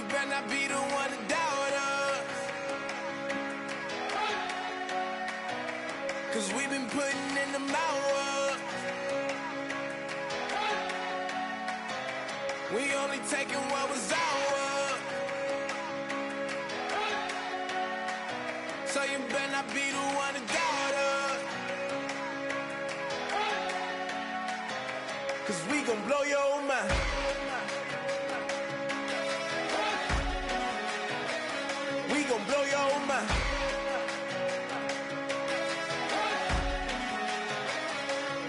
better not be the one to doubt us. 'Cause we've been putting in the hours. We only taking what was ours. So you better not be the one to doubt us. 'Cause we gon' blow your mind. We gon' blow your mind.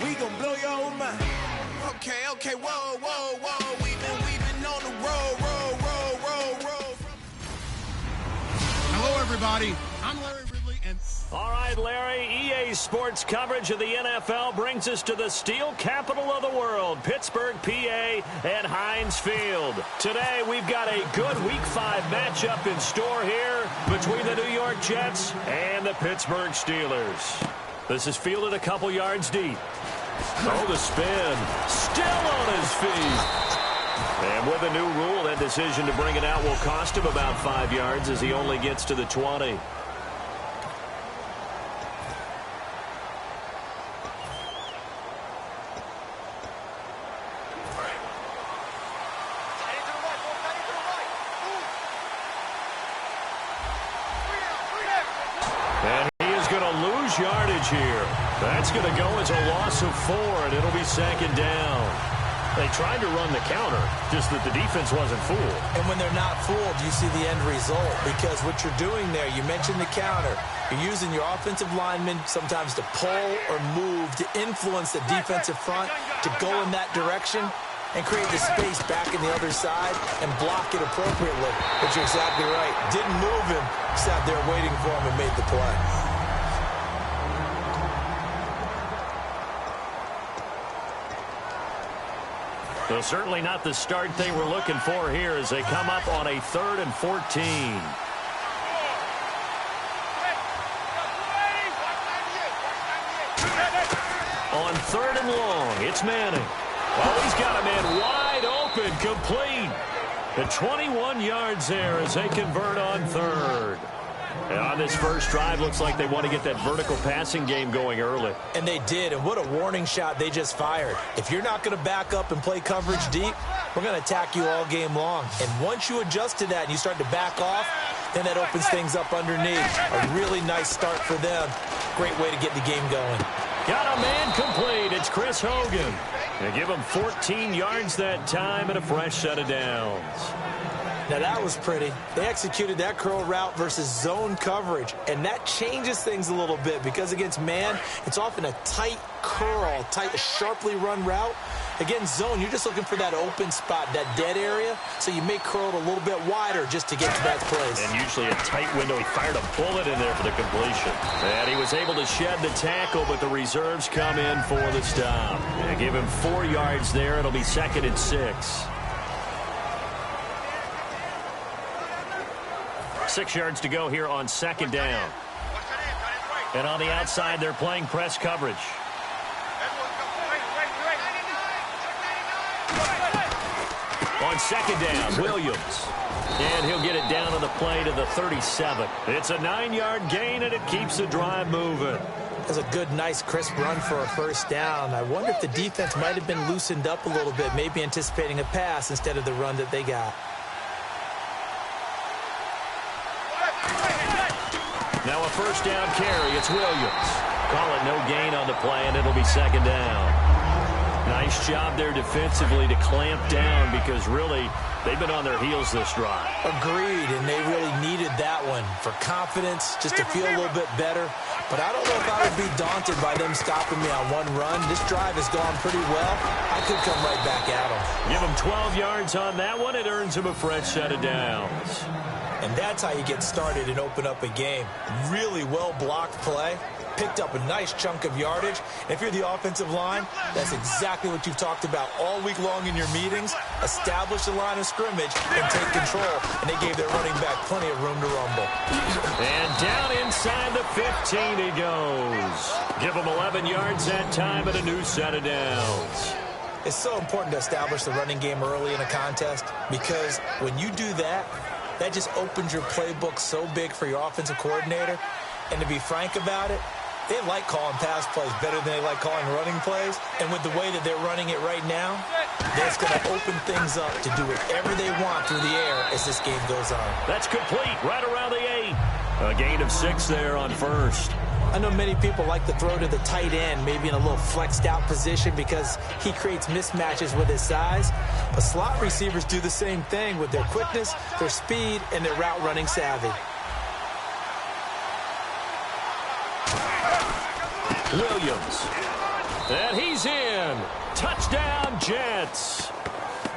We gon' blow your mind. Okay, whoa. We've been on the road. Hello, everybody. I'm Larry Ridley, and... All right, Larry, EA Sports coverage of the NFL brings us to the steel capital of the world, Pittsburgh, PA, at Heinz Field. Today, we've got a good Week 5 matchup in store here between the New York Jets and the Pittsburgh Steelers. This is fielded a couple yards deep. Oh, the spin. Still on his feet. And with a new rule, that decision to bring it out will cost him about 5 yards as he only gets to the 20. And he is going to lose yardage here. That's going to go as a loss of 4, and it'll be second down. They tried to run the counter, just that the defense wasn't fooled. And when they're not fooled, you see the end result. Because what you're doing there, you mentioned the counter. You're using your offensive linemen sometimes to pull or move to influence the defensive front to go in that direction and create the space back in the other side and block it appropriately. But you're exactly right. Didn't move him, sat there waiting for him and made the play. So certainly not the start they were looking for here as they come up on a 3rd and 14. On 3rd and long, it's Manning. Oh, he's got a man wide open, complete. The 21 yards there as they convert on 3rd. And on this first drive, looks like they want to get that vertical passing game going early. And they did, and what a warning shot they just fired. If you're not going to back up and play coverage deep, we're going to attack you all game long. And once you adjust to that and you start to back off, then that opens things up underneath. A really nice start for them. Great way to get the game going. Got a man complete. It's Chris Hogan. They give him 14 yards that time and a fresh set of downs. Now, that was pretty. They executed that curl route versus zone coverage, and that changes things a little bit because against man, it's often a tight curl, tight, sharply run route. Against zone, you're just looking for that open spot, that dead area, so you may curl it a little bit wider just to get to that place. And usually a tight window. He fired a bullet in there for the completion. And he was able to shed the tackle, but the reserves come in for the stop. And give him 4 yards there. It'll be 2nd and 6. 6 yards to go here on 2nd down. And on the outside, they're playing press coverage. On 2nd down, Williams. And he'll get it down on the play to the 37. It's a 9-yard gain, and it keeps the drive moving. That's a good, nice, crisp run for a first down. I wonder if the defense might have been loosened up a little bit, maybe anticipating a pass instead of the run that they got. Now a first down carry. It's Williams. Call it no gain on the play, and it'll be 2nd down. Nice job there defensively to clamp down because really they've been on their heels this drive. Agreed, and they really needed that one for confidence, just to feel a little bit better. But I don't know if I would be daunted by them stopping me on one run. This drive has gone pretty well. I could come right back at them. Give them 12 yards on that one. It earns them a fresh set of downs. And that's how you get started and open up a game. Really well-blocked play. Picked up a nice chunk of yardage. And if you're the offensive line, that's exactly what you've talked about all week long in your meetings. Establish the line of scrimmage and take control. And they gave their running back plenty of room to rumble. And down inside the 15 he goes. Give him 11 yards that time and a new set of downs. It's so important to establish the running game early in a contest because when you do that, that just opens your playbook so big for your offensive coordinator. And to be frank about it, they like calling pass plays better than they like calling running plays. And with the way that they're running it right now, that's going to open things up to do whatever they want through the air as this game goes on. That's complete right around the 8. A gain of 6 there on first. I know many people like to throw to the tight end, maybe in a little flexed out position because he creates mismatches with his size. But slot receivers do the same thing with their quickness, their speed, and their route running savvy. Williams. And he's in. Touchdown, Jets.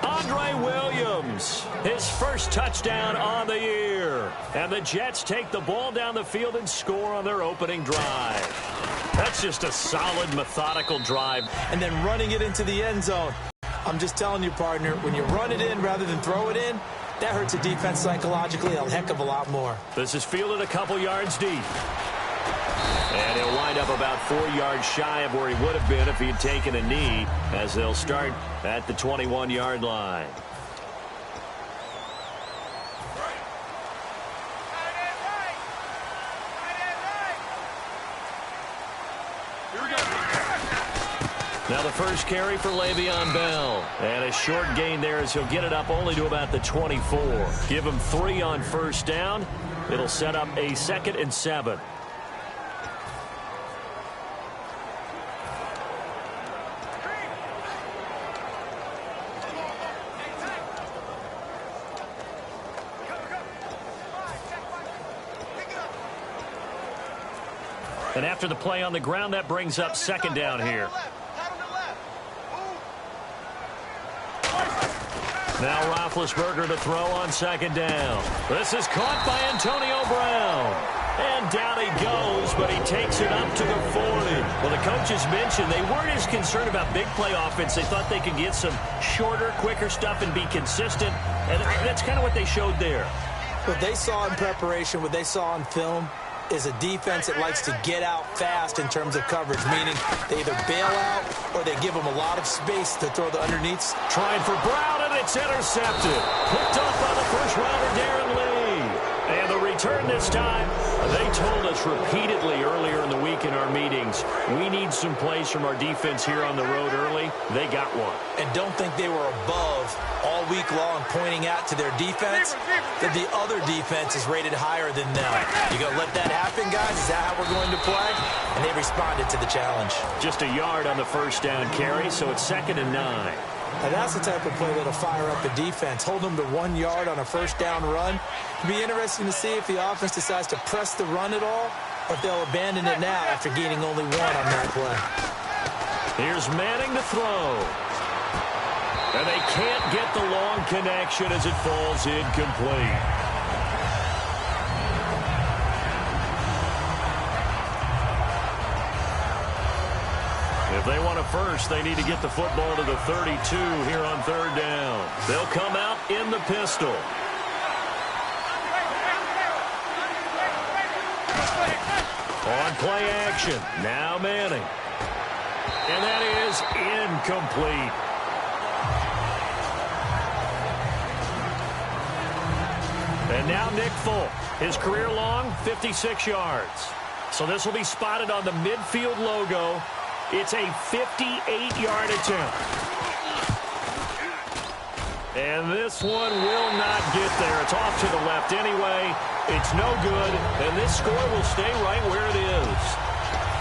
Andre Williams, his first touchdown on the year. And the Jets take the ball down the field and score on their opening drive. That's just a solid, methodical drive. And then running it into the end zone. I'm just telling you, partner, when you run it in rather than throw it in, that hurts a defense psychologically a heck of a lot more. This is fielded a couple yards deep. And he'll wind up about 4 yards shy of where he would have been if he had taken a knee, as they'll start at the 21-yard line. Now the first carry for Le'Veon Bell. And a short gain there as he'll get it up only to about the 24. Give him 3 on first down. It'll set up a 2nd and 7. And after the play on the ground, that brings up 2nd down here. Now Roethlisberger to throw on 2nd down. This is caught by Antonio Brown. And down he goes, but he takes it up to the 40. Well, the coaches mentioned they weren't as concerned about big play offense. They thought they could get some shorter, quicker stuff and be consistent. And that's kind of what they showed there. What they saw in preparation, what they saw on film, is a defense that likes to get out fast in terms of coverage, meaning they either bail out or they give them a lot of space to throw the underneath. Trying for Brown, and it's intercepted. Picked up by the first-rounder, Darren Lee. And the return this time, they told us repeatedly earlier in the week in our meetings, we need some plays from our defense here on the road early. They got one. And don't think they were above all week long pointing out to their defense that the other defense is rated higher than them. You going to let that happen, guys? Is that how we're going to play? And they responded to the challenge. Just a yard on the first down carry, so it's 2nd and 9. Now that's the type of play that'll fire up the defense. Hold them to 1 yard on a first down run. It'll be interesting to see if the offense decides to press the run at all or if they'll abandon it now after gaining only 1 on that play. Here's Manning to throw. And they can't get the long connection as it falls incomplete. If they want a first, they need to get the football to the 32 here on 3rd down. They'll come out in the pistol. On play action. Now Manning. And that is incomplete. And now Nick Folk. His career long, 56 yards. So this will be spotted on the midfield logo. It's a 58-yard attempt. And this one will not get there. It's off to the left anyway. It's no good. And this score will stay right where it is.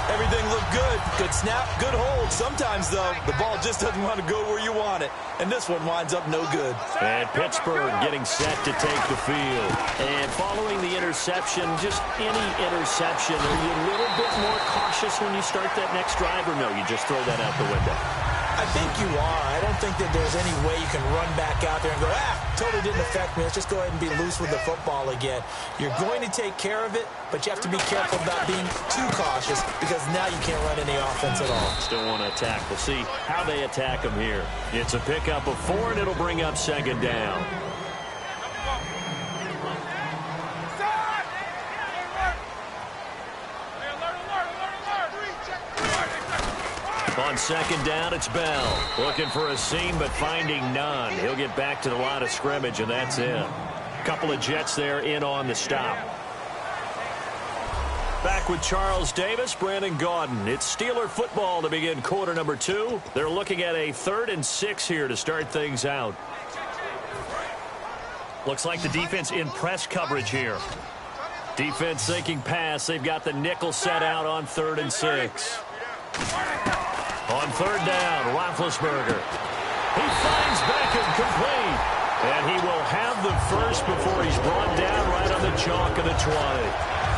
Everything looked good. Good snap, good hold. Sometimes, though, the ball just doesn't want to go where you want it. And this one winds up no good. And Pittsburgh getting set to take the field. And following the interception, just any interception, are you a little bit more cautious when you start that next drive, or no, you just throw that out the window? I think you are. I don't think that there's any way you can run back out there and go, totally didn't affect me. Let's just go ahead and be loose with the football again. You're going to take care of it, but you have to be careful about being too cautious because now you can't run any offense at all. Still want to attack. We'll see how they attack them here. It's a pickup of 4, and it'll bring up 2nd down. On second down, it's Bell. Looking for a seam, but finding none. He'll get back to the line of scrimmage, and that's it. Couple of Jets there in on the stop. Back with Charles Davis, Brandon Gaudin. It's Steeler football to begin quarter number 2. They're looking at a 3rd and 6 here to start things out. Looks like the defense in press coverage here. Defense sinking pass. They've got the nickel set out on 3rd and 6. On 3rd down, Roethlisberger. He finds Beckham complete. And he will have the first before he's brought down right on the chalk of the 20.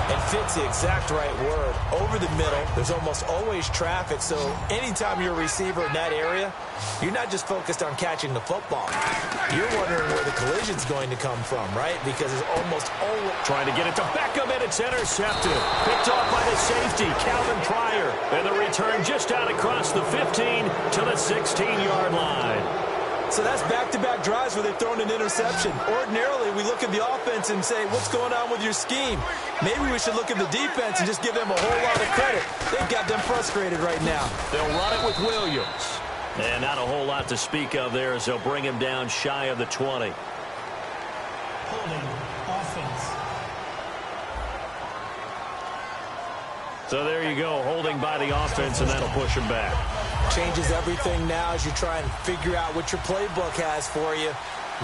And fits the exact right word. Over the middle, there's almost always traffic, so anytime you're a receiver in that area, you're not just focused on catching the football. You're wondering where the collision's going to come from, right? Because it's almost always... Trying to get it to Beckham, and it's intercepted. Picked off by the safety, Calvin Pryor. And the return just out across the 15 to the 16-yard line. So that's back-to-back drives where they've thrown an interception. Ordinarily, we look at the offense and say, what's going on with your scheme? Maybe we should look at the defense and just give them a whole lot of credit. They've got them frustrated right now. They'll run it with Williams. And not a whole lot to speak of there as they'll bring him down shy of the 20. Holding offense. So there you go, holding by the offense, and that'll push him back. Changes everything now as you try and figure out what your playbook has for you.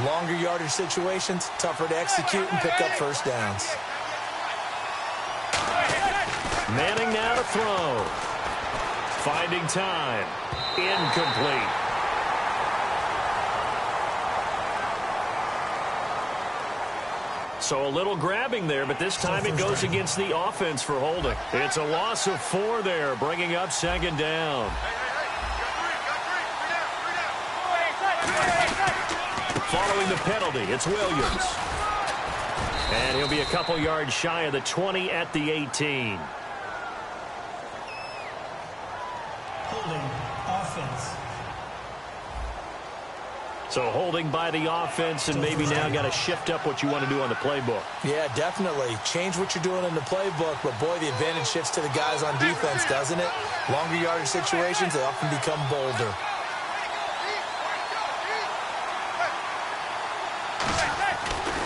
Longer yardage situations, tougher to execute and pick up first downs. Manning now to throw. Finding time. Incomplete. So a little grabbing there, but this time it goes against the offense for holding. It's a loss of 4 there, bringing up second down. Following the penalty, it's Williams. And he'll be a couple yards shy of the 20 at the 18. Holding offense. So holding by the offense, and maybe now got to shift up what you want to do on the playbook. Yeah, definitely. Change what you're doing in the playbook, but boy, the advantage shifts to the guys on defense, doesn't it? Longer yardage situations, they often become bolder.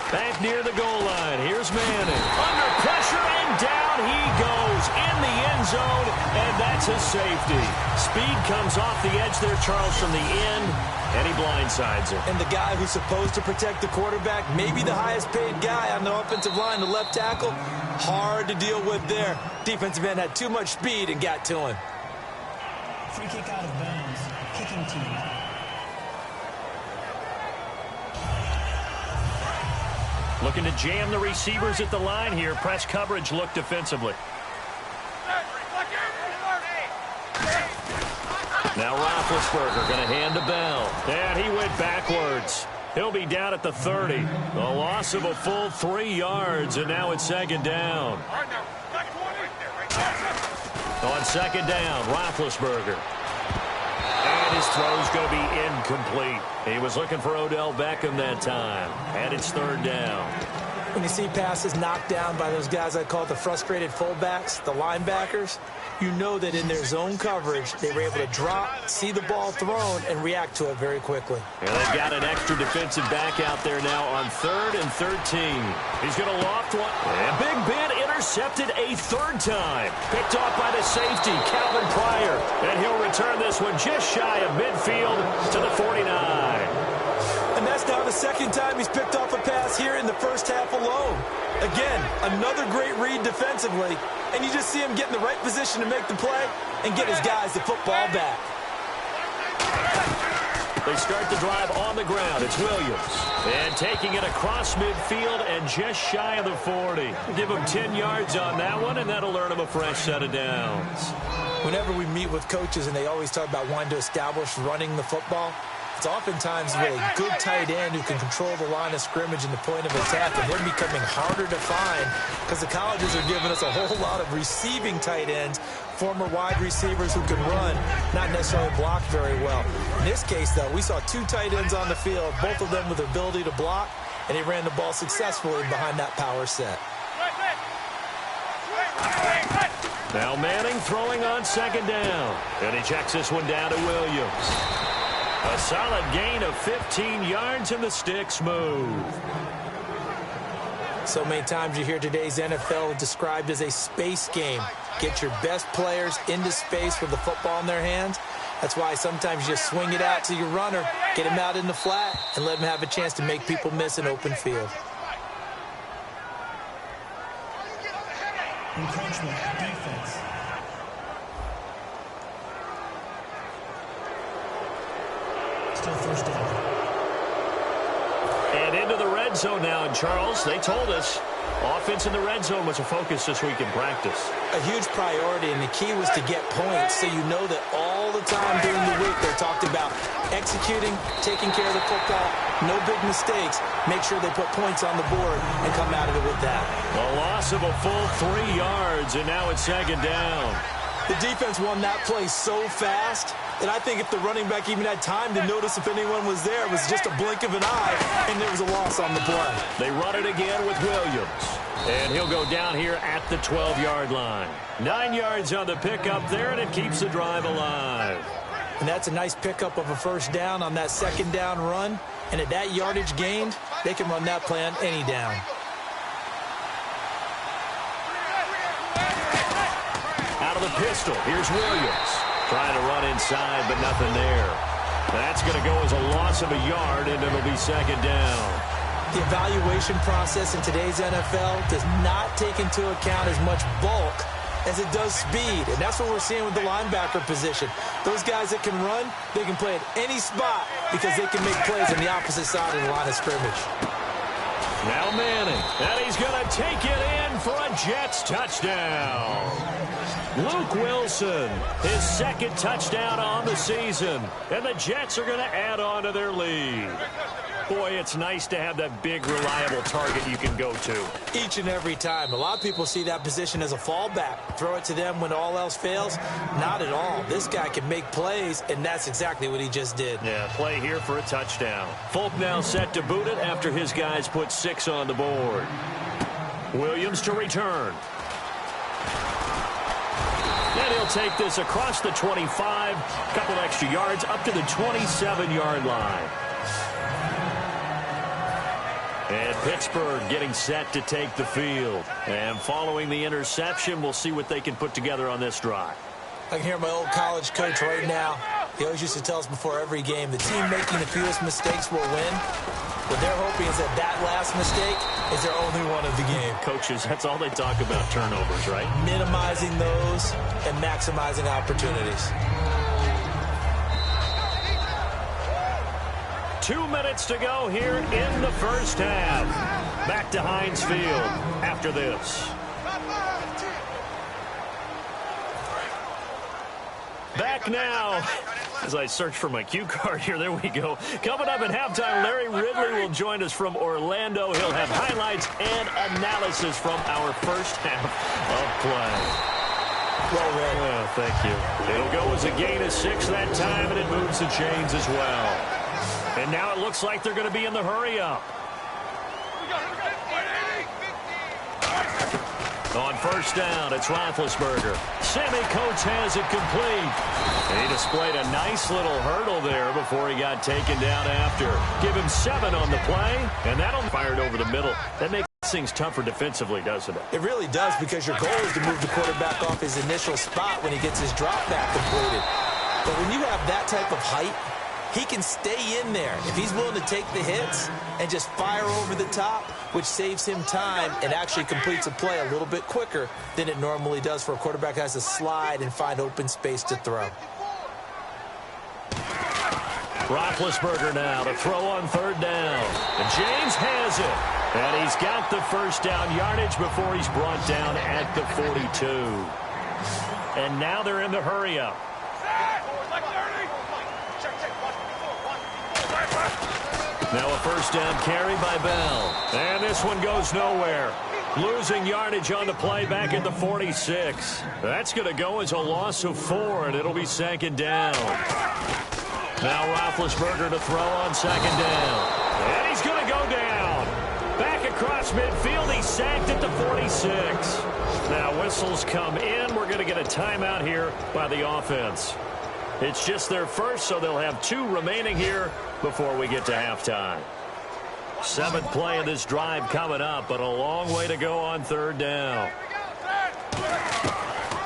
Back near the goal line. Here's Manning. Under pressure, and down he goes in the end zone, and that's a safety. Speed comes off the edge there, Charles, from the end, and he blindsides him. And the guy who's supposed to protect the quarterback, maybe the highest paid guy on the offensive line, the left tackle, hard to deal with there. Defensive end had too much speed and got to him. Free kick out of bounds. Kicking team. Looking to jam the receivers at the line here. Press coverage look defensively. Now Roethlisberger going to hand to Bell. And he went backwards. He'll be down at the 30. A loss of a full 3 yards, and now it's second down. On second down, Roethlisberger. And his throw's going to be incomplete. He was looking for Odell Beckham that time. And it's third down. When you see passes knocked down by those guys I call the frustrated fullbacks, the linebackers, you know that in their zone coverage, they were able to drop, see the ball thrown, and react to it very quickly. And they've got an extra defensive back out there now on 3rd and 13. He's going to loft one. And Big Ben intercepted a 3rd time. Picked off by the safety, Calvin Pryor. And he'll return this one just shy of midfield to the 49. And that's now the 2nd time he's picked off a pass here in the first half alone. Again, another great read defensively, and you just see him get in the right position to make the play and get his guys the football back. They start the drive on the ground. It's Williams. And taking it across midfield and just shy of the 40. Give him 10 yards on that one, and that'll earn him a fresh set of downs. Whenever we meet with coaches and they always talk about wanting to establish running the football, it's oftentimes with a good tight end who can control the line of scrimmage and the point of attack, and they're becoming harder to find because the colleges are giving us a whole lot of receiving tight ends, former wide receivers who can run, not necessarily block very well. In this case, though, we saw 2 tight ends on the field, both of them with the ability to block, and he ran the ball successfully behind that power set. Now Manning throwing on second down. And he checks this one down to Williams. A solid gain of 15 yards and the sticks move. So many times you hear today's NFL described as a space game. Get your best players into space with the football in their hands. That's why sometimes you just swing it out to your runner, get him out in the flat, and let him have a chance to make people miss an open field. Encroachment, defense. Still first down. And into the red zone now. And Charles, they told us offense in the red zone was a focus this week in practice. A huge priority, and the key was to get points so you know that all the time during the week they talked about executing, taking care of the football, no big mistakes, make sure they put points on the board and come out of it with that. A loss of a full 3 yards, and now it's second down. The defense won that play so fast that I think if the running back even had time to notice if anyone was there, it was just a blink of an eye, and there was a loss on the play. They run it again with Williams. And he'll go down here at the 12-yard line. 9 yards on the pickup there, and it keeps the drive alive. And that's a nice pickup of a first down on that second down run. And at that yardage gained, they can run that play on any down. Out of the pistol, here's Williams. Trying to run inside, but nothing there. That's going to go as a loss of a yard, and it'll be second down. The evaluation process in today's NFL does not take into account as much bulk as it does speed, and that's what we're seeing with the linebacker position. Those guys that can run, they can play at any spot because they can make plays on the opposite side of the line of scrimmage. Now Manning, and he's going to take it in for a Jets touchdown. Luke Wilson, his second touchdown on the season, and the Jets are going to add on to their lead. Boy, it's nice to have that big, reliable target you can go to. Each and every time. A lot of people see that position as a fallback. Throw it to them when all else fails. Not at all. This guy can make plays, and that's exactly what he just did. Yeah, play here for a touchdown. Folk now set to boot it after his guys put 6 on the board. Williams to return. And he'll take this across the 25, a couple extra yards, up to the 27-yard line. And Pittsburgh getting set to take the field. And following the interception, we'll see what they can put together on this drive. I can hear my old college coach right now. He always used to tell us before every game, the team making the fewest mistakes will win. What they're hoping is that that last mistake is their only one of the game. Coaches, that's all they talk about, turnovers, right? Minimizing those and maximizing opportunities. 2 minutes to go here in the first half. Back to Heinz Field after this. Back now. As I search for my cue card here, there we go. Coming up at halftime, Larry Ridley will join us from Orlando. He'll have highlights and analysis from our first half of play. Well read. Well, thank you. It'll go as a gain of 6 that time, and it moves the chains as well. And now it looks like they're going to be in the hurry-up. On first down, it's Roethlisberger. Sammy Coates has it complete. And he displayed a nice little hurdle there before he got taken down after. Give him 7 on the play, and that'll fired over the middle. That makes things tougher defensively, doesn't it? It really does, because your goal is to move the quarterback off his initial spot when he gets his drop back completed. But when you have that type of height, he can stay in there if he's willing to take the hits and just fire over the top, which saves him time and actually completes a play a little bit quicker than it normally does for a quarterback that has to slide and find open space to throw. Roethlisberger now to throw on third down. And James has it. And he's got the first down yardage before he's brought down at the 42. And now they're in the hurry-up. Now a first down carry by Bell. And this one goes nowhere. Losing yardage on the play back at the 46. That's going to go as a loss of 4, and it'll be second down. Now Roethlisberger to throw on second down. And he's going to go down. Back across across midfield. He's sacked at the 46. Now whistles come in. We're going to get a timeout here by the offense. It's just their first, so they'll have 2 remaining here before we get to halftime. 7th play of this drive coming up, but a long way to go on 3rd down.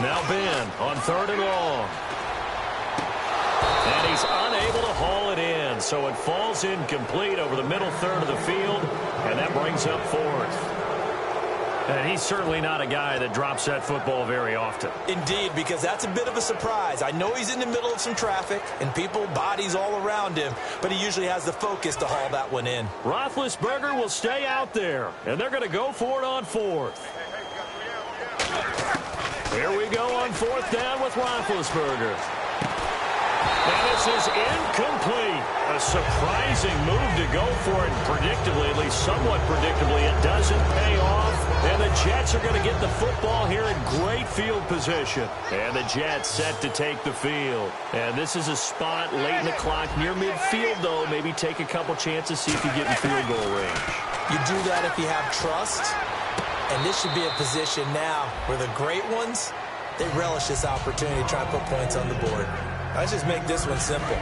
Now Ben on 3rd and long. And he's unable to haul it in, so it falls incomplete over the middle third of the field, and that brings up 4th. And he's certainly not a guy that drops that football very often. Indeed, because that's a bit of a surprise. I know he's in the middle of some traffic and people, bodies all around him, but he usually has the focus to haul that one in. Roethlisberger will stay out there, and they're going to go for it on 4th. Here we go on 4th down with Roethlisberger. And this is incomplete. A surprising move to go for it. Predictably, at least somewhat predictably, it doesn't pay off. And the Jets are going to get the football here in great field position. And the Jets set to take the field. And this is a spot late in the clock near midfield, though. Maybe take a couple chances, see if you get in field goal range. You do that if you have trust. And this should be a position now where the great ones, they relish this opportunity to try and put points on the board. Let's just make this one simple.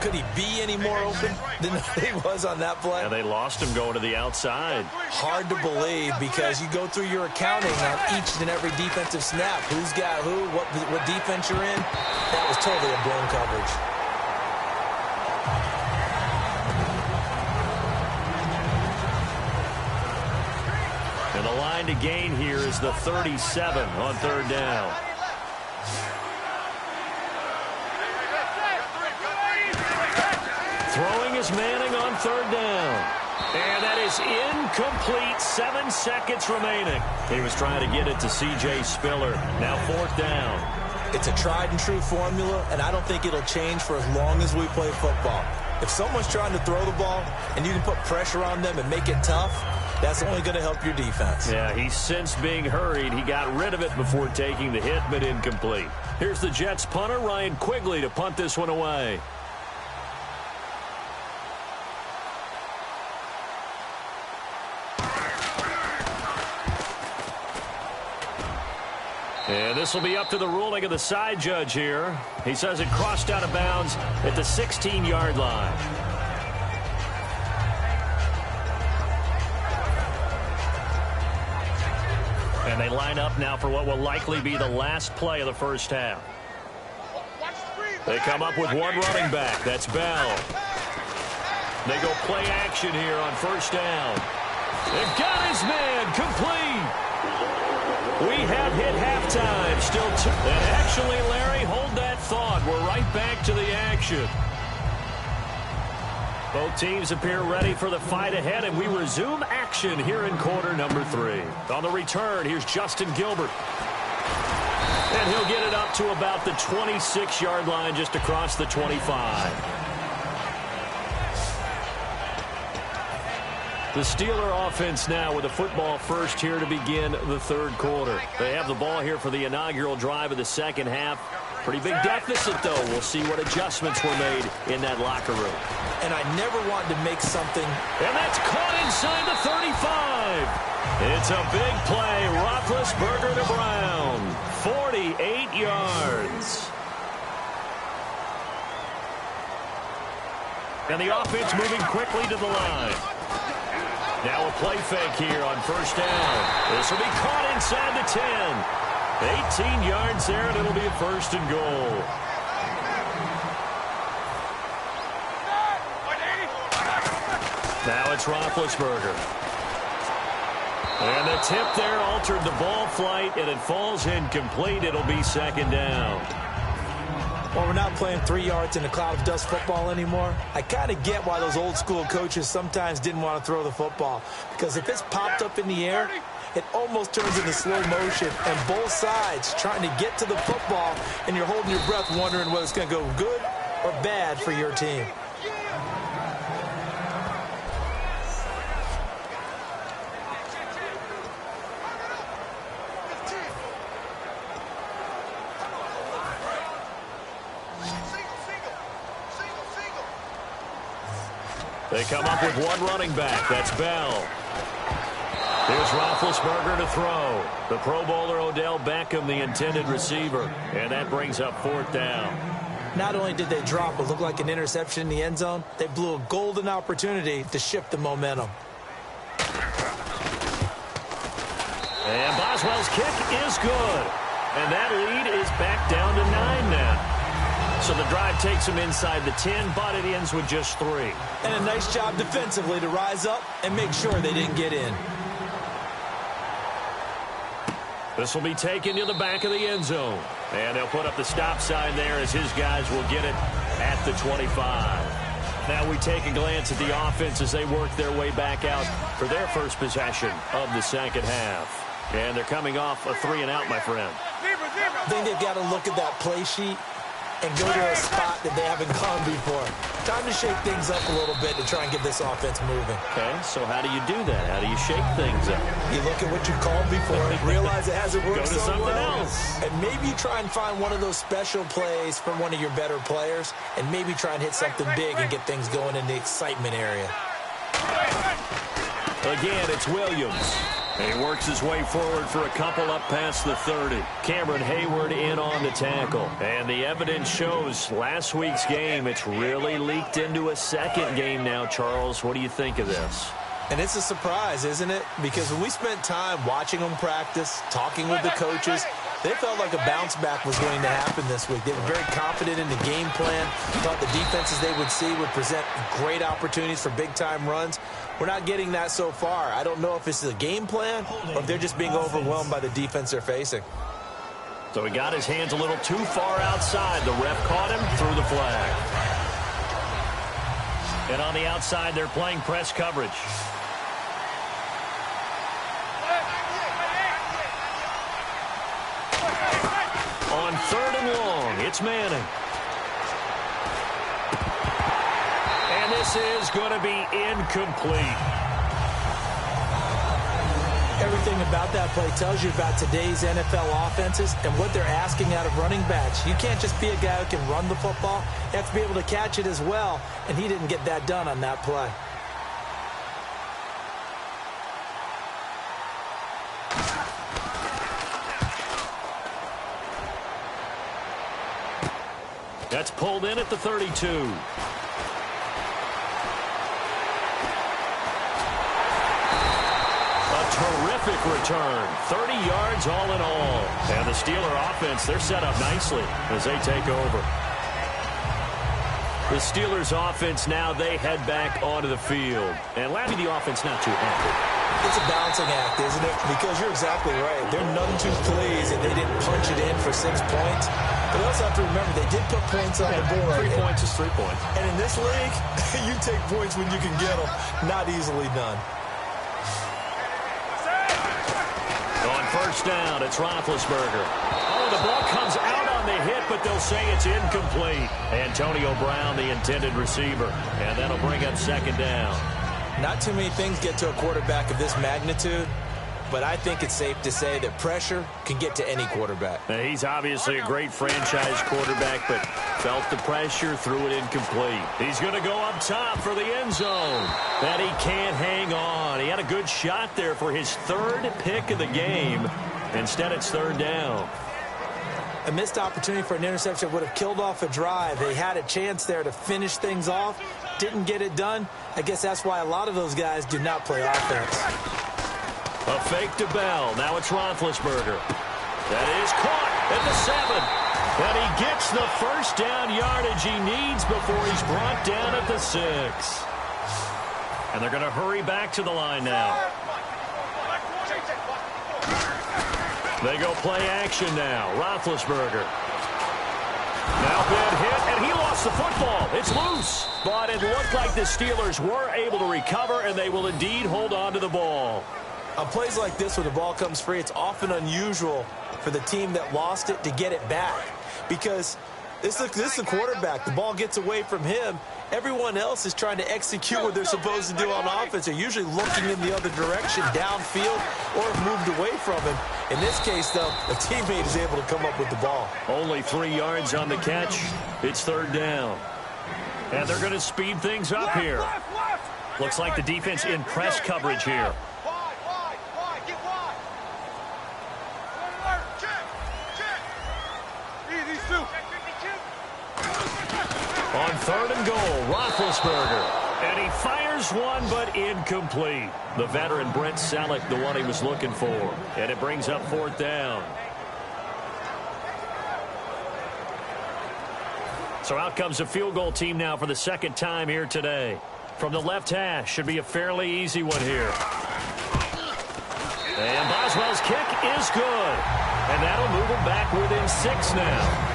Could he be any more open than he was on that play? And they lost him going to the outside. Hard to believe because you go through your accounting on each and every defensive snap. Who's got who, what defense you're in. That was totally a blown coverage. And the line to gain here is the 37 on 3rd down. Throwing is Manning on 3rd down. And that is incomplete. 7 seconds remaining. He was trying to get it to C.J. Spiller. Now 4th down. It's a tried and true formula, and I don't think it'll change for as long as we play football. If someone's trying to throw the ball and you can put pressure on them and make it tough, that's only going to help your defense. Yeah, he's since being hurried. He got rid of it before taking the hit, but incomplete. Here's the Jets punter, Ryan Quigley, to punt this one away. And this will be up to the ruling of the side judge here. He says it crossed out of bounds at the 16-yard line. And they line up now for what will likely be the last play of the first half. They come up with one running back. That's Bell. They go play action here on 1st down. They've got his man complete. We have hit halftime. Still 2. And actually, Larry, hold that thought. We're right back to the action. Both teams appear ready for the fight ahead, and we resume action here in quarter number 3. On the return, here's Justin Gilbert. And he'll get it up to about the 26-yard line, just across the 25. The Steeler offense now with the football first here to begin the 3rd quarter. They have the ball here for the inaugural drive of the 2nd half. Pretty big deficit, though. We'll see what adjustments were made in that locker room. And I never wanted to make something. And that's caught inside the 35. It's a big play. Roethlisberger to Brown. 48 yards. And the offense moving quickly to the line. Now a play fake here on 1st down. This will be caught inside the 10. 18 yards there, and it'll be a 1st and goal. Now it's Roethlisberger. And the tip there altered the ball flight, and it falls incomplete. It'll be 2nd down. Well, we're not playing 3 yards in a cloud of dust football anymore. I kind of get why those old school coaches sometimes didn't want to throw the football. Because if it's popped up in the air, it almost turns into slow motion. And both sides trying to get to the football, and you're holding your breath wondering whether it's going to go good or bad for your team. They come up with one running back. That's Bell. Here's Roethlisberger to throw. The Pro Bowler Odell Beckham, the intended receiver. And that brings up 4th down. Not only did they drop what looked like an interception in the end zone, they blew a golden opportunity to shift the momentum. And Boswell's kick is good. And that lead is back down to 9 now. So the drive takes them inside the 10, but it ends with just 3. And a nice job defensively to rise up and make sure they didn't get in. This will be taken to the back of the end zone. And they'll put up the stop sign there as his guys will get it at the 25. Now we take a glance at the offense as they work their way back out for their first possession of the second half. And they're coming off a 3-and-out, my friend. I think they've got to look at that play sheet and go to a spot that they haven't gone before. Time to shake things up a little bit to try and get this offense moving. Okay, so how do you do that? How do you shake things up? You look at what you called before, realize it hasn't worked Go to so something well, else. and maybe try and find one of those special plays from one of your better players, and maybe try and hit something big and get things going in the excitement area. Again, it's Williams. And he works his way forward for a couple up past the 30. Cameron Hayward in on the tackle. And the evidence shows last week's game, it's really leaked into a second game now, Charles. What do you think of this? And it's a surprise, isn't it? Because when we spent time watching them practice, talking with the coaches, they felt like a bounce back was going to happen this week. They were very confident in the game plan, thought the defenses they would see would present great opportunities for big-time runs. We're not getting that so far. I don't know if this is a game plan or if they're just being overwhelmed by the defense they're facing. So he got his hands a little too far outside. The ref caught him, threw the flag. And on the outside, they're playing press coverage. On 3rd and long, it's Manning. And this is going to be incomplete. Everything about that play tells you about today's NFL offenses and what they're asking out of running backs. You can't just be a guy who can run the football. You have to be able to catch it as well, and he didn't get that done on that play. That's pulled in at the 32. Terrific return. 30 yards all in all. And the Steeler offense, they're set up nicely as they take over. The Steelers offense now, they head back onto the field. And Labby, the offense not too happy. It's a balancing act, isn't it? Because you're exactly right. They're none too pleased that they didn't punch it in for 6 points. But you also have to remember they did put points on the board. 3 points is 3 points. And in this league, you take points when you can get them. Not easily done. On 1st down, it's Roethlisberger. Oh, the ball comes out on the hit, but they'll say it's incomplete. Antonio Brown, the intended receiver. And that'll bring up 2nd down. Not too many things get to a quarterback of this magnitude, but I think it's safe to say that pressure can get to any quarterback. Now, he's obviously a great franchise quarterback, but felt the pressure, threw it incomplete. He's going to go up top for the end zone. That he can't hang on. He had a good shot there for his 3rd pick of the game. Instead, it's 3rd down. A missed opportunity for an interception would have killed off a drive. They had a chance there to finish things off. Didn't get it done. I guess that's why a lot of those guys do not play offense. A fake to Bell. Now it's Roethlisberger. That is caught at the 7. And he gets the 1st down yardage he needs before he's brought down at the 6. And they're going to hurry back to the line now. They go play action now. Roethlisberger. Now bad hit, and he lost the football. It's loose. But it looked like the Steelers were able to recover, and they will indeed hold on to the ball. On plays like this where the ball comes free, it's often unusual for the team that lost it to get it back. Because this is the quarterback. The ball gets away from him. Everyone else is trying to execute what they're supposed to do on offense. They're usually looking in the other direction, downfield, or have moved away from him. In this case, though, a teammate is able to come up with the ball. Only 3 yards on the catch. It's 3rd down. And they're going to speed things up here. Looks like the defense in press coverage here. 3rd and goal, Roethlisberger. And he fires one, but incomplete. The veteran Brent Selleck, the one he was looking for. And it brings up 4th down. So out comes a field goal team now for the 2nd time here today. From the left hash, should be a fairly easy one here. And Boswell's kick is good. And that'll move them back within 6 now.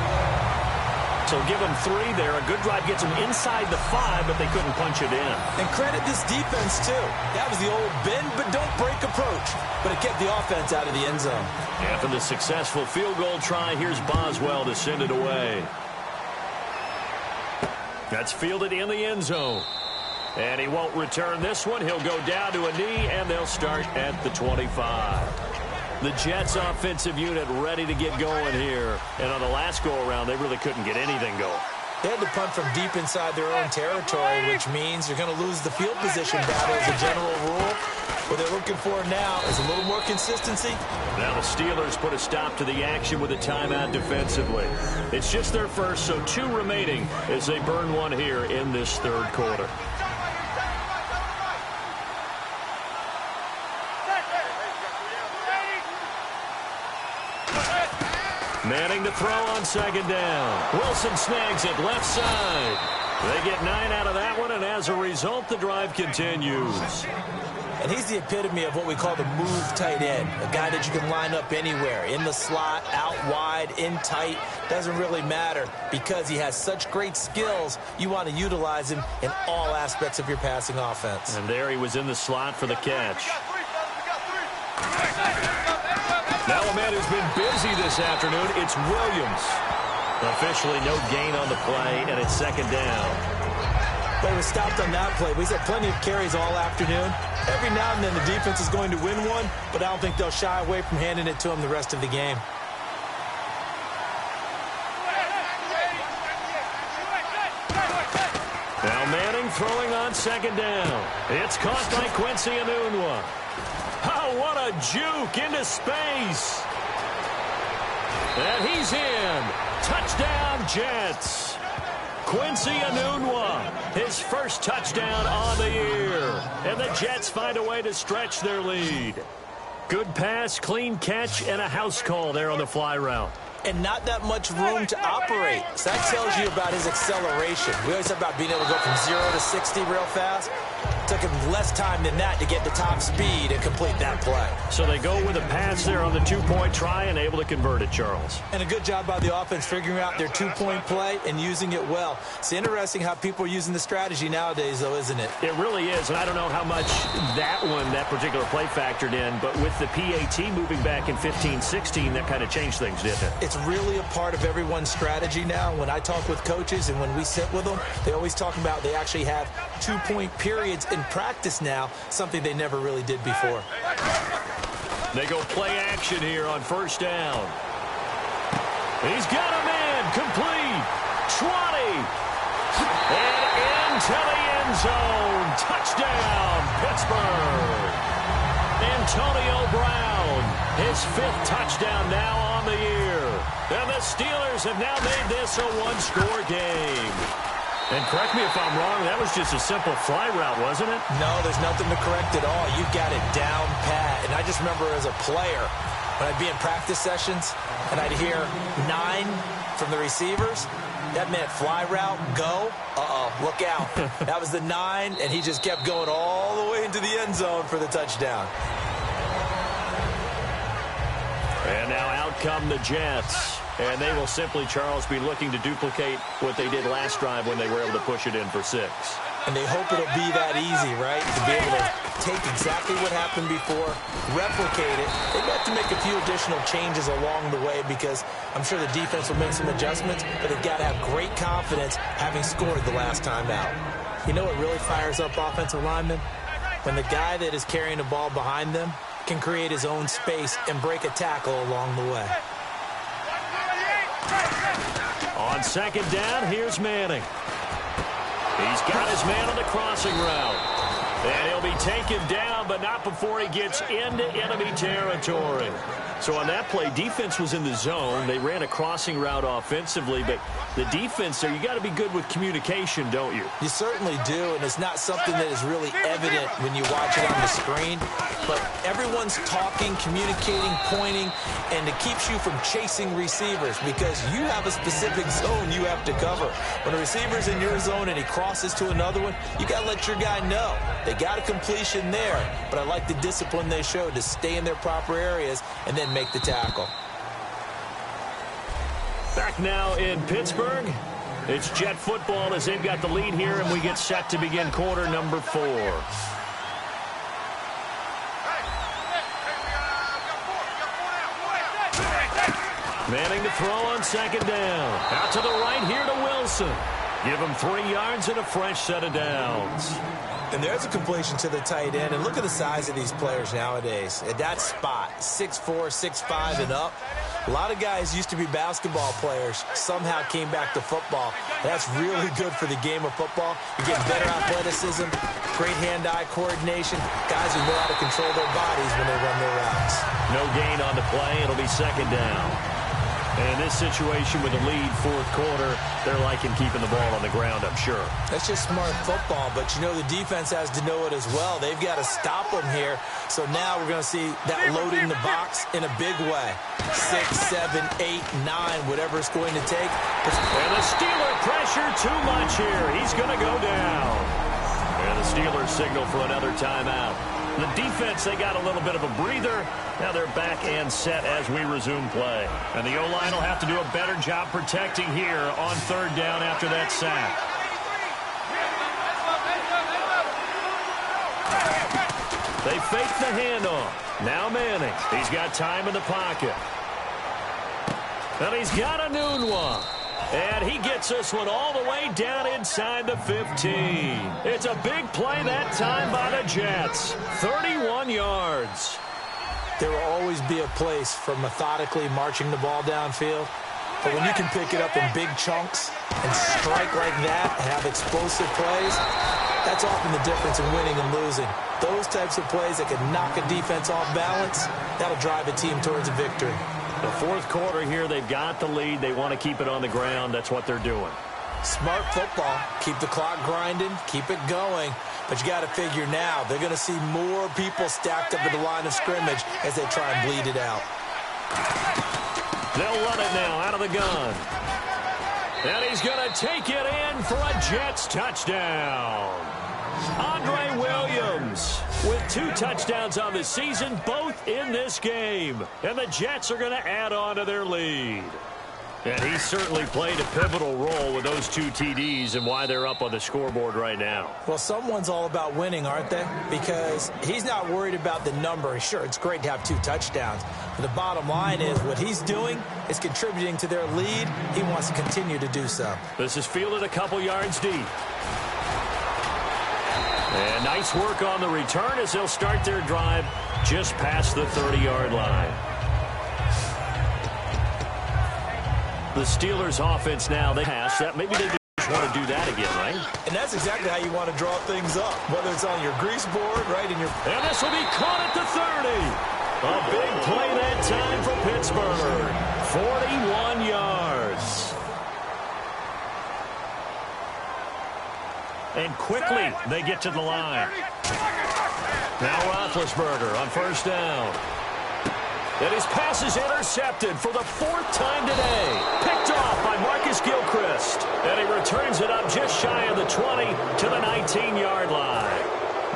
So give them 3 there. A good drive gets them inside the 5, but they couldn't punch it in. And credit this defense, too. That was the old bend but don't break approach. But it kept the offense out of the end zone. After the successful field goal try, here's Boswell to send it away. That's fielded in the end zone. And he won't return this one. He'll go down to a knee, and they'll start at the 25. The Jets offensive unit ready to get going here. And on the last go-around, they really couldn't get anything going. They had to punt from deep inside their own territory, which means you're going to lose the field position battle as a general rule. What they're looking for now is a little more consistency. Now the Steelers put a stop to the action with a timeout defensively. It's just their first, so 2 remaining as they burn one here in this 3rd quarter. Manning to throw on 2nd down. Wilson snags it left side. They get 9 out of that one, and as a result, the drive continues. And he's the epitome of what we call the move tight end. A guy that you can line up anywhere. In the slot, out wide, in tight. Doesn't really matter because he has such great skills. You want to utilize him in all aspects of your passing offense. And there he was in the slot for the catch. Now a man who's been busy this afternoon, it's Williams. Officially no gain on the play, and it's 2nd down. They were stopped on that play. He's had plenty of carries all afternoon. Every now and then the defense is going to win one, but I don't think they'll shy away from handing it to him the rest of the game. Now Manning throwing on 2nd down. It's caught by Quincy Enunwa. Oh, what a juke into space. And he's in. Touchdown, Jets. Quincy Enunwa, his first touchdown on the year. And the Jets find a way to stretch their lead. Good pass, clean catch, and a house call there on the fly route. And not that much room to operate. So that tells you about his acceleration. We always talk about being able to go from 0 to 60 real fast. Took him less time than that to get the top speed and complete that play. So they go with a pass there on the 2-point try and able to convert it, Charles. And a good job by the offense figuring out their 2-point play and using it well. It's interesting how people are using the strategy nowadays, though, isn't it? It really is, and I don't know how much that particular play factored in, but with the PAT moving back in 15-16, that kind of changed things, didn't it? It's really a part of everyone's strategy now. When I talk with coaches and when we sit with them, they always talk about they actually have 2-point periods in practice now, something they never really did before. They go play action here on 1st down. He's got a man, complete, 20, and into the end zone. Touchdown, Pittsburgh. Antonio Brown, his 5th touchdown now on the year. And the Steelers have now made this a 1-score game. And correct me if I'm wrong, that was just a simple fly route, wasn't it? No, there's nothing to correct at all. You got it down pat. And I just remember as a player, when I'd be in practice sessions, and I'd hear 9 from the receivers, that meant fly route, go, look out. That was the 9, and he just kept going all the way into the end zone for the touchdown. And now out come the Jets. And they will simply, Charles, be looking to duplicate what they did last drive when they were able to push it in for 6. And they hope it'll be that easy, right? To be able to take exactly what happened before, replicate it. They've got to make a few additional changes along the way because I'm sure the defense will make some adjustments, but they've got to have great confidence having scored the last time out. You know what really fires up offensive linemen? When the guy that is carrying the ball behind them can create his own space and break a tackle along the way. On 2nd down, here's Manning. He's got his man on the crossing route. And he'll be taken down, but not before he gets into enemy territory. So on that play, defense was in the zone. They ran a crossing route offensively, but the defense there, you got to be good with communication, don't you? You certainly do, and it's not something that is really evident when you watch it on the screen. But everyone's talking, communicating, pointing, and it keeps you from chasing receivers because you have a specific zone you have to cover. When a receiver's in your zone and he crosses to another one, you got to let your guy know. They got a completion there, but I like the discipline they showed to stay in their proper areas and then make the tackle. Back now in Pittsburgh. It's Jet football as they've got the lead here, and we get set to begin quarter number 4. Manning to throw on second down. Out to the right here to Wilson. Give him 3 yards and a fresh set of downs. And there's a completion to the tight end. And look at the size of these players nowadays. At that spot, 6'4", 6'5", and up. A lot of guys used to be basketball players, somehow came back to football. That's really good for the game of football. You're getting better athleticism, great hand-eye coordination. Guys who know how to control their bodies when they run their routes. No gain on the play. It'll be second down. And in this situation with the lead, fourth quarter, they're liking keeping the ball on the ground, I'm sure. That's just smart football, but you know the defense has to know it as well. They've got to stop them here. So now we're going to see that load in the box in a big way. 6, 7, 8, 9, whatever it's going to take. And the Steeler pressure too much here. He's going to go down. And the Steelers signal for another timeout. The defense, they got a little bit of a breather. Now they're back and set as we resume play. And the O-line will have to do a better job protecting here on third down after that sack. They fake the handoff. Now Manning. He's got time in the pocket. And he's got a noon one. And he gets this one all the way down inside the 15. It's a big play that time by the Jets. 31 yards. There will always be a place for methodically marching the ball downfield. But when you can pick it up in big chunks and strike like that and have explosive plays, that's often the difference in winning and losing. Those types of plays that can knock a defense off balance, that'll drive a team towards a victory. The fourth quarter here, they've got the lead. They want to keep it on the ground. That's what they're doing. Smart football. Keep the clock grinding. Keep it going. But you got to figure now, they're going to see more people stacked up at the line of scrimmage as they try and bleed it out. They'll run it now out of the gun. And he's going to take it in for a Jets touchdown. Andre Williams with 2 touchdowns on the season, both in this game. And the Jets are going to add on to their lead. And he certainly played a pivotal role with those 2 TDs and why they're up on the scoreboard right now. Well, someone's all about winning, aren't they? Because he's not worried about the number. Sure, it's great to have 2 touchdowns. But the bottom line is what he's doing is contributing to their lead. He wants to continue to do so. This is fielded a couple yards deep. And nice work on the return as they'll start their drive just past the 30-yard line. The Steelers' offense now, they pass that. Maybe they just want to do that again, right? And that's exactly how you want to draw things up, whether it's on your grease board, right, in your... And this will be caught at the 30. A big play that time for Pittsburgh. 41 yards. And quickly, they get to the line. Now Roethlisberger on first down. And his pass is intercepted for the 4th time today. Picked off by Marcus Gilchrist. And he returns it up just shy of the 20 to the 19-yard line.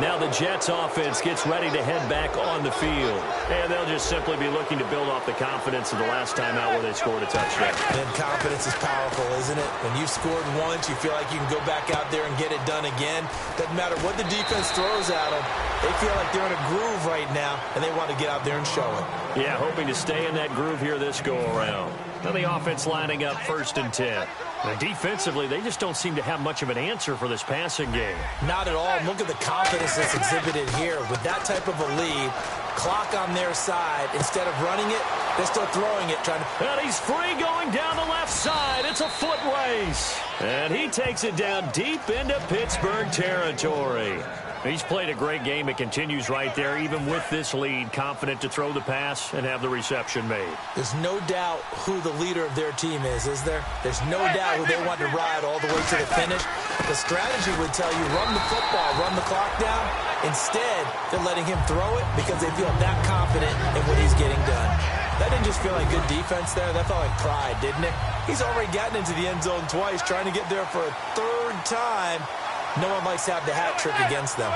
Now the Jets offense gets ready to head back on the field. And they'll just simply be looking to build off the confidence of the last time out where they scored a touchdown. And confidence is powerful, isn't it? When you've scored once, you feel like you can go back out there and get it done again. Doesn't matter what the defense throws at them. They feel like they're in a groove right now, and they want to get out there and show it. Yeah, hoping to stay in that groove here this go-around. Now the offense lining up 1st and 10. Now defensively, they just don't seem to have much of an answer for this passing game. Not at all. And look at the confidence that's exhibited here. With that type of a lead, clock on their side, instead of running it, they're still throwing it. And he's free going down the left side. It's a foot race. And he takes it down deep into Pittsburgh territory. He's played a great game. It continues right there, even with this lead, confident to throw the pass and have the reception made. There's no doubt who the leader of their team is there? There's no doubt who they want to ride all the way to the finish. The strategy would tell you, run the football, run the clock down. Instead, they're letting him throw it because they feel that confident in what he's getting done. That didn't just feel like good defense there. That felt like pride, didn't it? He's already gotten into the end zone twice, trying to get there for a third time. No one likes to have the hat trick against them.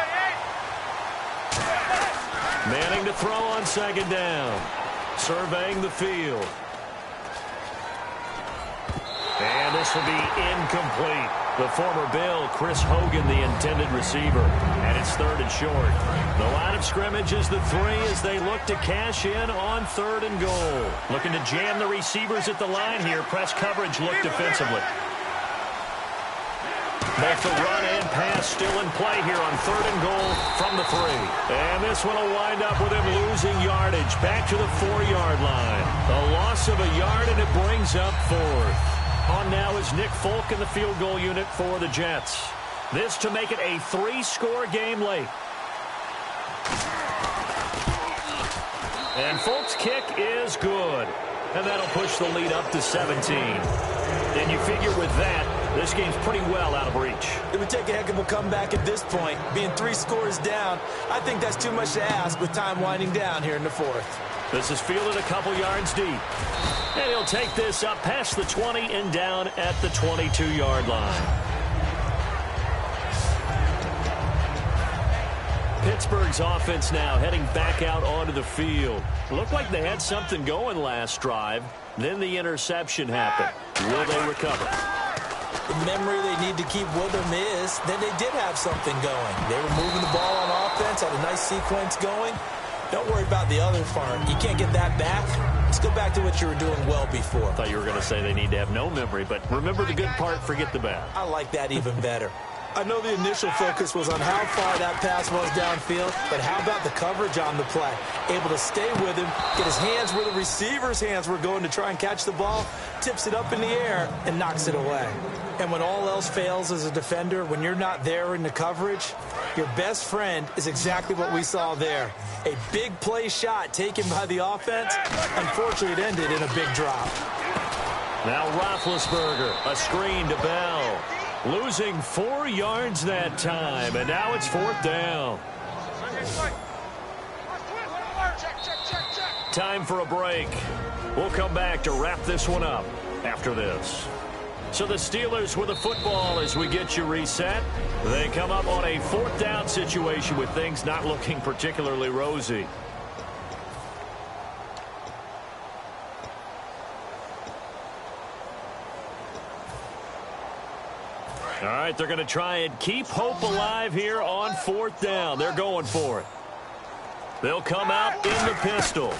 Manning to throw on second down. Surveying the field. And this will be incomplete. The former Bill, Chris Hogan, the intended receiver. And it's 3rd and short. The line of scrimmage is the 3 as they look to cash in on 3rd and goal. Looking to jam the receivers at the line here. Press coverage look defensively. Both the run and pass still in play here on 3rd and goal from the 3. And this one will wind up with him losing yardage back to the 4-yard line. A loss of a yard, and it brings up 4th. On now is Nick Folk in the field goal unit for the Jets. This to make it a 3-score game late. And Folk's kick is good. And that'll push the lead up to 17. And you figure with that, this game's pretty well out of reach. It would take a heck of a comeback at this point. Being 3 scores down, I think that's too much to ask with time winding down here in the 4th. This is fielded a couple yards deep. And he'll take this up past the 20 and down at the 22-yard line. Pittsburgh's offense now heading back out onto the field. Looked like they had something going last drive. Then the interception happened. Will they recover? The memory they need to keep with them is that they did have something going. They were moving the ball on offense, had a nice sequence going. Don't worry about the other part. You can't get that back. Let's go back to what you were doing well before. I thought you were going to say they need to have no memory, but remember the good part, forget the bad. I like that even better. I know the initial focus was on how far that pass was downfield, but how about the coverage on the play? Able to stay with him, get his hands where the receiver's hands were going to try and catch the ball, tips it up in the air, and knocks it away. And when all else fails as a defender, when you're not there in the coverage, your best friend is exactly what we saw there. A big play shot taken by the offense. Unfortunately, it ended in a big drop. Now Roethlisberger, a screen to Bell. Losing 4 yards that time, and now it's 4th down. Time for a break. We'll come back to wrap this one up after this. So the Steelers with the football as we get you reset. They come up on a 4th down situation with things not looking particularly rosy. All right, they're going to try and keep hope alive here on 4th down. They're going for it. They'll come out in the pistol.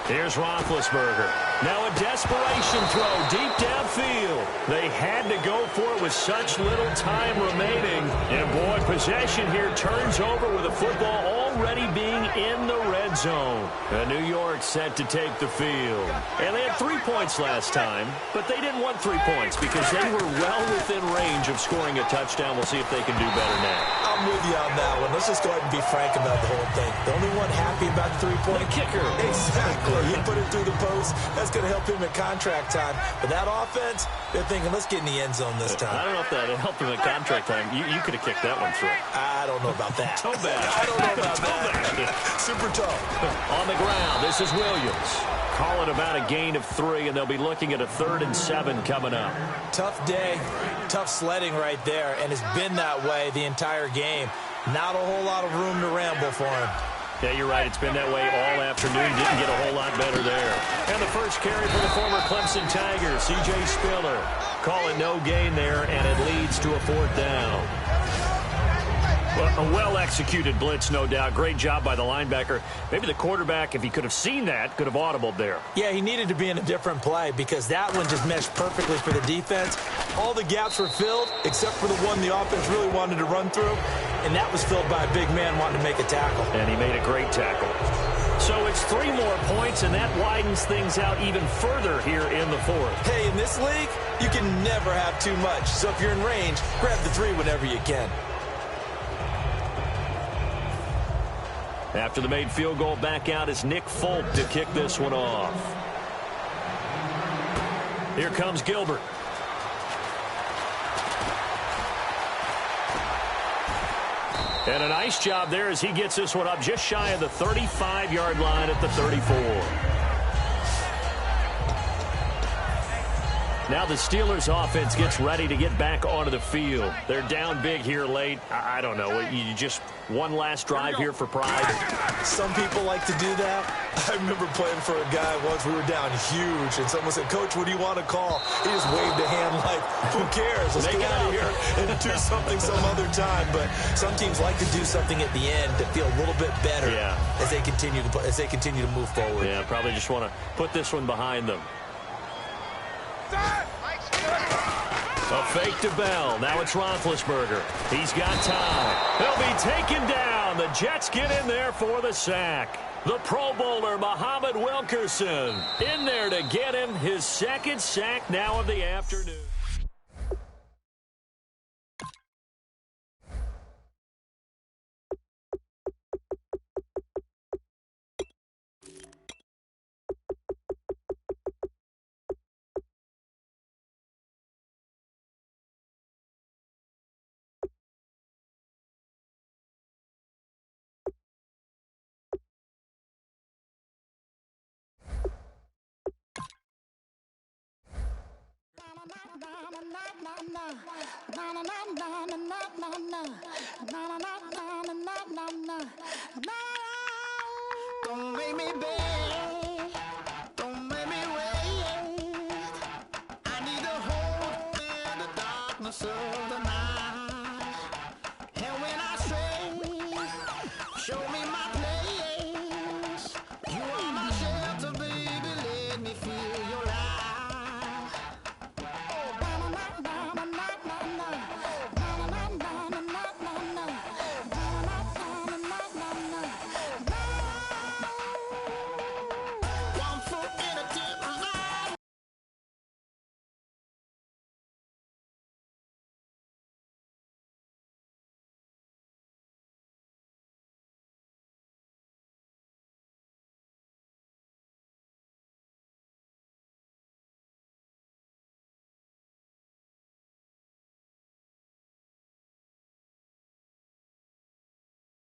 Here's Roethlisberger. Now a desperation throw deep downfield. They had to go for it with such little time remaining. And, boy, possession here turns over with the football already being in the red zone. And New York set to take the field. And they had 3 points last time, but they didn't want 3 points because they were well within range of scoring a touchdown. We'll see if they can do better now. I'm with you on that one. Let's just go ahead and be frank about the whole thing. The only one happy about the 3-point kicker. Exactly. He put it through the post. That's going to help him at contract time. But that offense, they're thinking, let's get in the end zone this time. I don't know if that helped him at contract time. You could have kicked that one through. I don't know about that. So bad. I don't know about that. Super tough. On the ground, this is Williams. Calling about a gain of 3, and they'll be looking at a 3rd and 7 coming up. Tough day, tough sledding right there, and it's been that way the entire game. Not a whole lot of room to ramble for him. Yeah, you're right. It's been that way all afternoon. Didn't get a whole lot better there. And the first carry for the former Clemson Tigers, C.J. Spiller. Call it no gain there, and it leads to a 4th down. Well, a well-executed blitz, no doubt. Great job by the linebacker. Maybe the quarterback, if he could have seen that, could have audibled there. Yeah, he needed to be in a different play because that one just meshed perfectly for the defense. All the gaps were filled except for the one the offense really wanted to run through, and that was filled by a big man wanting to make a tackle. And he made a great tackle. So it's 3 more points, and that widens things out even further here in the 4th. Hey, in this league, you can never have too much. So if you're in range, grab the 3 whenever you can. After the made field goal, back out is Nick Folk to kick this one off. Here comes Gilbert. And a nice job there as he gets this one up just shy of the 35-yard line at the 34. Now the Steelers offense gets ready to get back onto the field. They're down big here late. I don't know. You just one last drive here for pride. Some people like to do that. I remember playing for a guy once. We were down huge, and someone said, "Coach, what do you want to call?" He just waved a hand like, "Who cares? Let's get out of here and do something some other time." But some teams like to do something at the end to feel a little bit better as they continue to move forward. Yeah, probably just want to put this one behind them. A fake to Bell. Now it's Roethlisberger. He's got time. He'll be taken down. The Jets get in there for the sack. The Pro Bowler, Muhammad Wilkerson, in there to get him his second sack now of the afternoon. Don't make me beg.